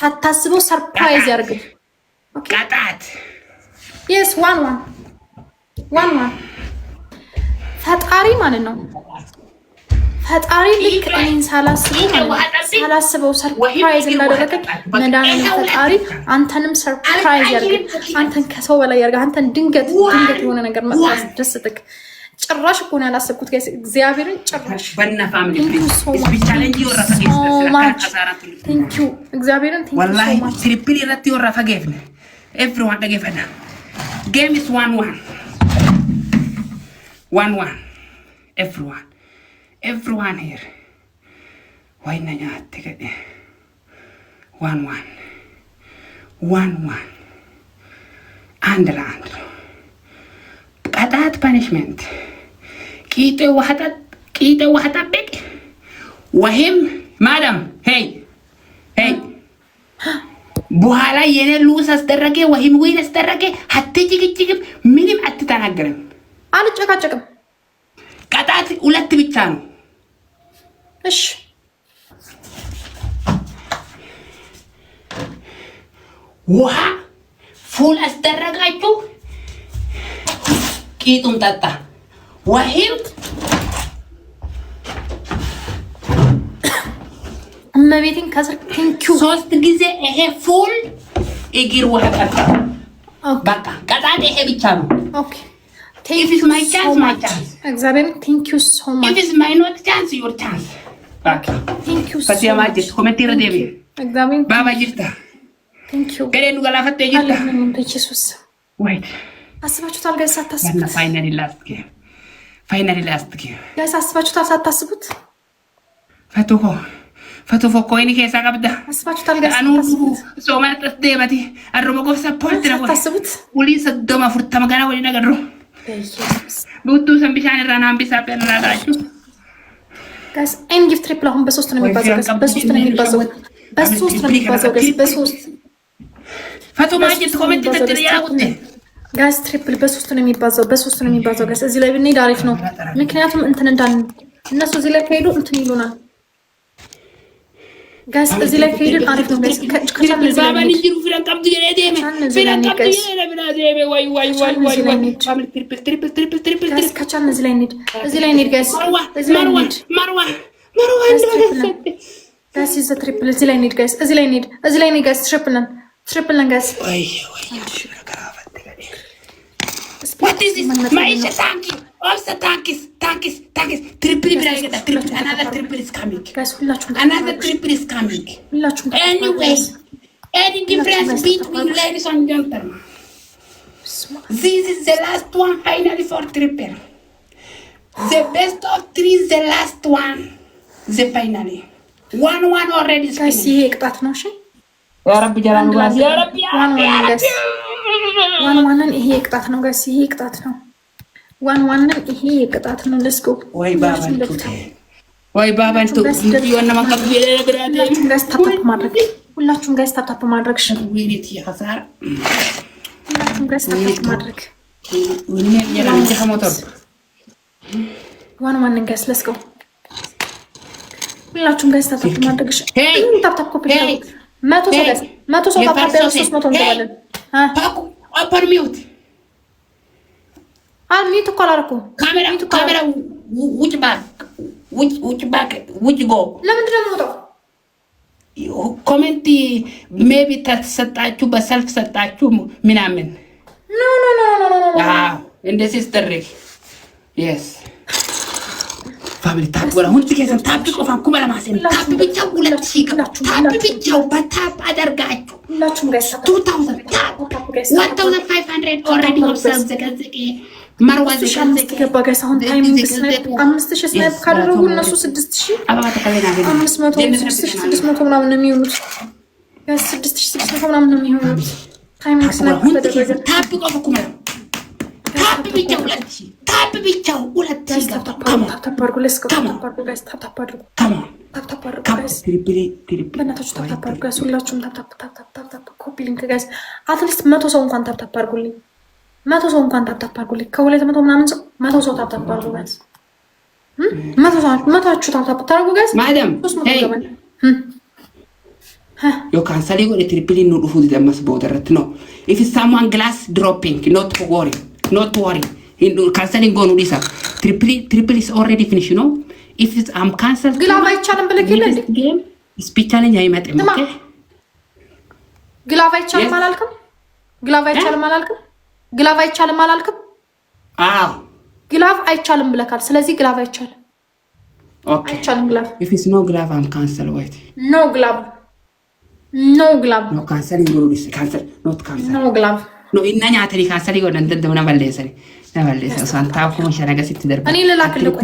ሳታስበው ሰርፕራይዝ ያርግ። ኦኬ ቀጣት yes one ፈጣሪ ማለት ነው። ፈጣሪ ልክ እኔን ሳላስበው ሰርፕራይዝ እንዳደረገ መዳንን ፈጣሪ አንተንም ሰርፕራይዝ ያርግ። አንተን ከሰው በላይ ያርግ። አንተን ድንገት የሆነ ነገር መጣስ ደስትክ ጭራሽ እኮ ነው ያላሰብኩት ጋይስ እግዚአብሔርን ጭራሽ በእናፋም ቻሌንጅ ይወራፈ ቴንክ ዩ እግዚአብሔርን ቴንክ ዩ والله ትሪፕል ይረት ይወራፈ ገፍነ everyone ገፈና game is 1-1 everyone here why nanya tikade 1-1 and ቀጣት ፓኒሽመንት ቂጤ ዋህጣ በቅ ወህም ማዳም ሄይ በኋላ የኔ ሉስ አስደረገ ወህም ወይ አስደረገ አትጭቅጭቅም ምንም አትተናገርም አልጨቃጨቅም ቀጣት ሁለት ብቻ ነው እሺ ውሃ ፉል አስደረጋችሁ ቂጡን ጠጣ ወህም እመቤቴን ከስር ቴንኪው 3 ጊዜ ይሄ ፉል እግር ውሃ ጠጣ በቃ ቀጣት ይሄ ብቻ ነው ኦኬ if it's my chance እግዚአብሔር ቴንኪው ሶ ማች if it's my not chance your chance በቃ ቴንኪው ሶ ፈቲያ ማጅ ኮሜንት ይረደብ እግዚአብሔር ባባ ጅርታ ቴንኪው ገደሉ ገላፈት ይጅታ ኢየሱስ wait አስባችሁታል ጋይስ ሳታስቡት ፋይናሊ ላስት ጌም ጋይስ አስባችሁታል ሳታስቡት ፈቶኮ ኮይኒ ከሳ ቀብዳ አስባችሁታል ጋይስ አኑ ሶማት ተደባቲ አሮቦ ጎፍ ሰፖርት ነው ሳታስቡት ወሊ ሰደማ ፉርታ መጋራ ወሊ ነገሩ ቡቱ ሰምቢሻን ራና አምቢሳ በራራቹ ጋይስ ኤን ጊፍት ትሪፕል አሁን በ3 ነው የሚባዛው በ3 ፈቶ ማጅት ኮሜንት ተጥሪያ ወጥ ጋይስ ትሪፕል በ3 ነው የሚባዛው ጋይስ እዚህ ላይ ብንሄድ አሪፍ ነው ምክንያቱም እንትን እንዳን እነሱ እዚህ ላይ ከሄዱ እንትን ይሉናል ጋይስ እዚህ ላይ ከሄዱ አሪፍ ነው ጋይስ ከቻለ ባባን ይሩ ፍራን ቀብዱ የደም ፍራን ቀብዱ የደም ወይ ትሪፕል ጋይስ ከቻለ እዚህ ላይ እንሂድ ጋይስ ማርዋ ጋይስ እዚህ ትሪፕል እዚህ ላይ እንሂድ ጋይስ ጋይስ ትሪፕል ነን ጋይስ What is this? Maisha tanki. Also tankies. Triple bracket. Another triple is coming. Guys, another triple is coming. Anyway, any difference between ladies and gentlemen. This is the last one finally for triple. The best of 3 is the last one. The finally. 1-1 already is guys, ይሄ ቅጣት ነው እሺ? ያ ረብ ጀራን ጋር ያ ረብ ዋንን ይሄ ቅጣት ነው ጋይስ ይሄ ቅጣት ነው ዋንን ይሄ ቅጣት ነው let's go ወይ ባባንቱ ይወና ማከብ የለብራደ ጋይስ ሁላችሁም ጋይስ ታፕ ማድረግ እሺ ወይኔት ያሳር ሁላችሁም ጋይስ ታፕ ማድረግ ወይኔት ያላን ጀሞተር ዋንን ጋይስ let's go ሁላችሁም ጋይስ ታፕ ማድረግ እሺ ታፕ ኮፒ 100 ሰው ታፕ 300 እንገባለን Upper mute. Mute ኮላርኩ ካሜራ which back which go ለምንድን ነው የምወጣው ኮሜንት ሜቢ ተሰጣችሁ በሰልፍ ሰጣችሁ ምናምን ኖ እንደዚህ ስትደረግ yes ፋሚሊ ታፕ ወላ ሁን ትከሰን ታፕ ቆፋን ኩመላ ማሰን ታፕ ብቻው ሁለት ሲጋ ታፕ ብቻው በታፕ አደርጋችሁ ሁላችሁም ጋይስ 2500 already observe ዘቀዘቀ ማርዋ ዘቀዘቀ ገባ ጋይስ አሁን ታይሚንግ ስናይፕ 5000 ስናይፕ ካደረጉ እነሱ 6000 አባባ ተከለና 500 ምናምን ነው የሚሆኑት ጋይስ 6600 ምናምን ነው የሚሆኑት ታይሚንግ ስናይፕ ተደረገ ታፕ ቆፋ ኩመላ ታፕ ብቻው ታፕ ብቻው ሁለት ሲጋ ታፕ አድርጉ let's go ታፕ አድርጉ ጋይስ ታፕ አድርጉ ታፕ አድርጉ ጋይስ ትሪፕል በእናታችሁ ታፕ አድርጉ ጋይስ ሁላችሁም ታፕ ኮፒ ሊንክ ጋይስ አትሊስት 100 ሰው እንኳን ታፕ አድርጉልኝ 100 ሰው እንኳን ታፕ አድርጉልኝ ከ200 ምናምን ሰው 100 ሰው ታፕ አድርጉ ጋይስ 100 ሰው 100 ታፕ ታርጉ ጋይስ ማዳም You cancel it with triple no food that must bother it. No. If it's someone glass dropping, not to worry. Not to worry. In canceling go no this. Triple is already finished, you know? If it's cancelled game, speech challenge I met him, okay? ግላቭ አይቻልም አላልክም? ግላቭ አይቻልም አላልክም? ግላቭ አይቻልም አላልክም? አዎ ግላቭ አይቻልም ብለካል። ስለዚህ ግላቭ አይቻልም። ኦኬ አይቻልም ግላቭ። If it's no glove, I'm cancel. Wait. No glove. No glove. No canceling go this cancel. Not cancel. No glove. No inna nyatri canceling go nantan demna balesari. Na balesa santa ko sharaga sittder. እኔ ልላክልህ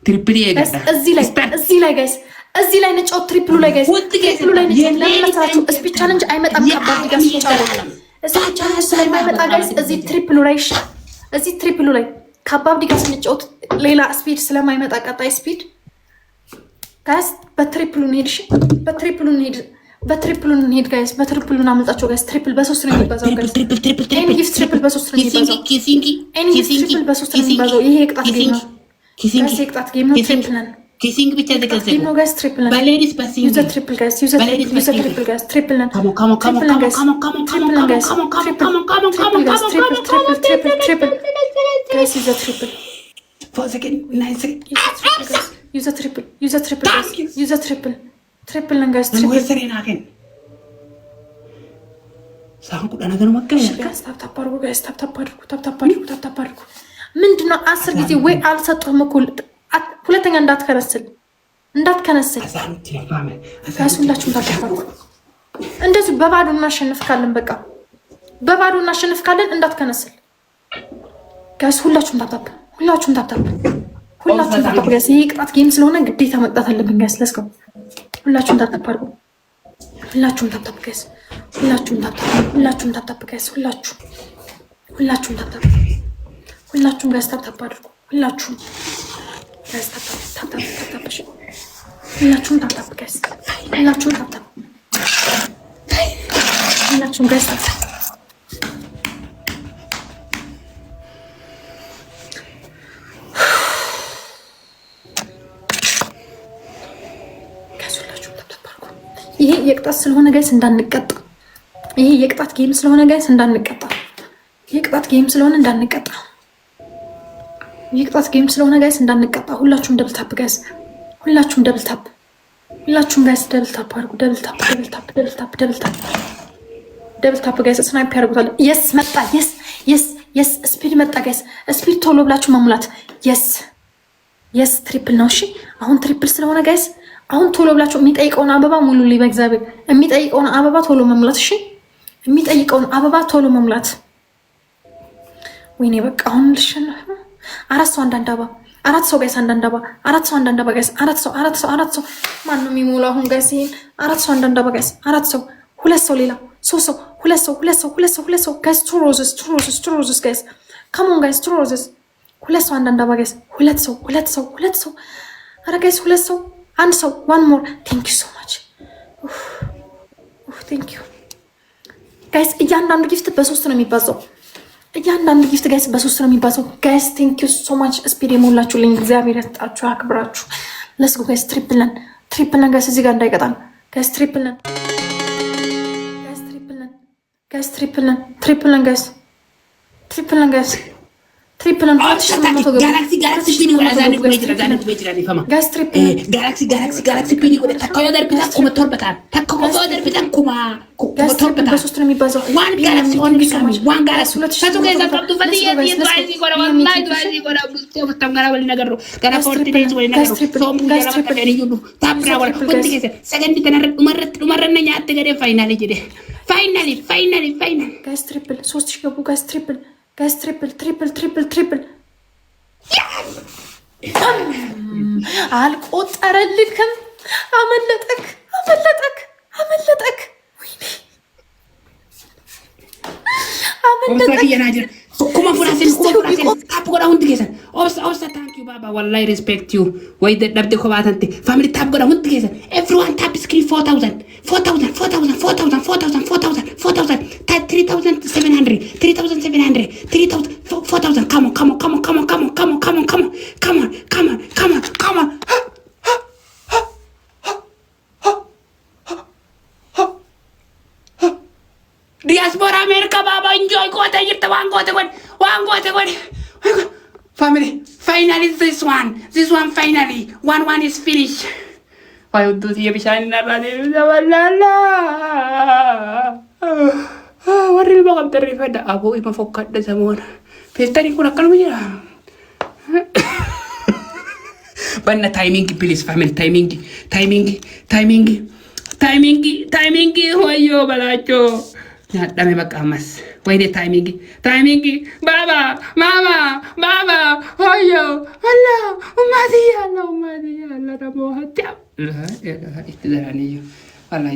ትሪፕል ይገዳ እዚህ ላይ ጋይስ እዚህ ላይ ነጫው ትሪፕሉ ላይ ጋይስ ትሪፕሉ ላይ ነጫው ለምሳሌ ስፒች ቻሌንጅ አይመጣም ከባድ ጋር ሲጫወት ስፒች ቻሌንጅ ስለማይመጣ ጋይስ እዚህ ትሪፕሉ ላይ እዚህ ትሪፕሉ ላይ ከባድ ጋር ስንጫወት ሌላ ስፒድ ስለማይመጣ ቀጣይ ስፒድ ጋይስ በትሪፕሉ እንሄድሽ በትሪፕሉ እንሄድ ጋይስ በትሪፕሉ እናመጣቸው ጋይስ ትሪፕል በሶስት ነው የሚባዛው ጋይስ ትሪፕል በሶስት ነው የሚባዛው ትሪፕል በሶስት ነው የሚባዛው ይሄ ቅጣት ጌም ነው ቅጣት ጌም ነው ትሪፕል ነን Kissing which is the case. No guys, triple. Valerie is passing. Use a triple guys. Use a triple guys. Triple. Come on. Triple. Guys, use a triple. 4 seconds. 9 seconds. Use a triple. Use a triple. Use a triple. Triple guys. Triple. Sahaku dana gano makka. Guys, tap parku. ምንድነው 10 ጊዜ ወይ አልሰጠሁም እኮ ሁለተኛ እንዳትከነስል ጋሱላችሁ እንዳትከፋሉ እንደዚህ በባዶ እናሸንፍካለን በቃ በባዶ እናሸንፍካለን እንዳትከነስል ጋስ ሁላችሁም ታፕ ጋስ ይሄ ቅጣት ጌም ስለሆነ ግዴታ መቅጣት አለብን ጋስ ለስከው ሁላችሁም ታፕ ሁላችሁም ታፕ ጋስ ሁላችሁም ታፕ ጋስ ሁላችሁም ጋስ ታፕ አድርጉ ሁላችሁም guys tap ሁላችሁም ታፕ guys ሁላችሁም guys tap ይሄ የቅጣት ስለሆነ ጋይስ እንዳንቀጣ ይሄ የቅጣት ጌም ስለሆነ ጋይስ እንዳንቀጣ ይሄ ቅጣት ጌም ስለሆነ እንዳንቀጣ ይቅጣት ጌም ስለሆነ ጋይስ እንዳንቀጣ ሁላችሁም ደብል ታፕ ጋይስ ሁላችሁም ደብል ታፕ ጋይስ ደብል ታፕ አድርጉ ደብል ታፕ ጋይስ ስናይፕ ያደርጉታል የስ መጣ የስ ስፒድ መጣ ጋይስ ስፒድ ቶሎ ብላችሁ መሙላት የስ ትሪፕል ነው እሺ አሁን ትሪፕል ስለሆነ ጋይስ አሁን ቶሎ ብላችሁ የሚጠይቀውን አበባ ሙሉልኝ በእግዚአብሔር የሚጠይቀውን አበባ ቶሎ መሙላት እሺ የሚጠይቀውን አበባ ቶሎ መሙላት ወይኔ በቃ አሁን ልሸነፍ አራት ሰው አንዳንድ አበባ አራት ሰው ጋይስ አንዳንድ አበባ አራት ሰው አንዳንድ አበባ ጋይስ አራት ሰው ማን ነው የሚሞላው አሁን ጋይስ ይሄን አራት ሰው አንዳንድ አበባ ጋይስ አራት ሰው ሁለት ሰው ሌላ ሶስት ሰው ሁለት ሰው ጋይስ two roses ጋይስ come on ጋይስ two roses ሁለት ሰው አንዳንድ አበባ ጋይስ ሁለት ሰው አረ ጋይስ ሁለት ሰው አንድ ሰው one more thank you so much thank you ጋይስ እያንዳንዱ ጊፍት በሶስት ነው የሚባዛው እያንዳንዱ ጊፍት ጋይስ በሶስት ነው የሚባዛው ጋይስ thank you so much ስፒድ የሞላችሁልኝ እግዚአብሔር ያስጣችሁ አክብራችሁ let's go ጋይስ ትሪፕል ነን ጋይስ እዚህ ጋር እንዳይቀጣን ጋይስ ትሪፕል ነን ጋይስ Galaxy Pini wala zani fama. Galaxy Pini wala takko dar pitan kuma torbatan. Kuma torbatan. በሶስት ነው የሚባዛው One Galaxy only coming. One Galaxy. Satu guys I'm to fadi ya advise gora wallahi advise gora buste utam gara wali nagaru. Gara 40 days wali nagaru. So gara padani yudu. Tapra wala. Kunti guys. Second tenar umarran nya atte gare final jide. Finally. Guys triple. ሶስት ሽገቡ guys triple. Guys, triple. አልቆጠረልክም። አመለጠክ። Kuma furasin. Tap goda hundi kesan. Obsa thank you baba. Wallahi respect you. Why that dabde ko batante. Family tap goda hundi kesan. Everyone tap screen 4,000. 3,700. 4,000. Come on. diaspora America baba enjoy kota jirta waan kota god family finally this one finally one is finished why do you bishan narane walala warri ba kam terifada abo ima fokat da samon pesta ni kuna kan mujira banna timing please family timing hoyo balacho dame makamas wayne timing baba mama hoyo alla umadi alla rabo hatta la ilaha illa allah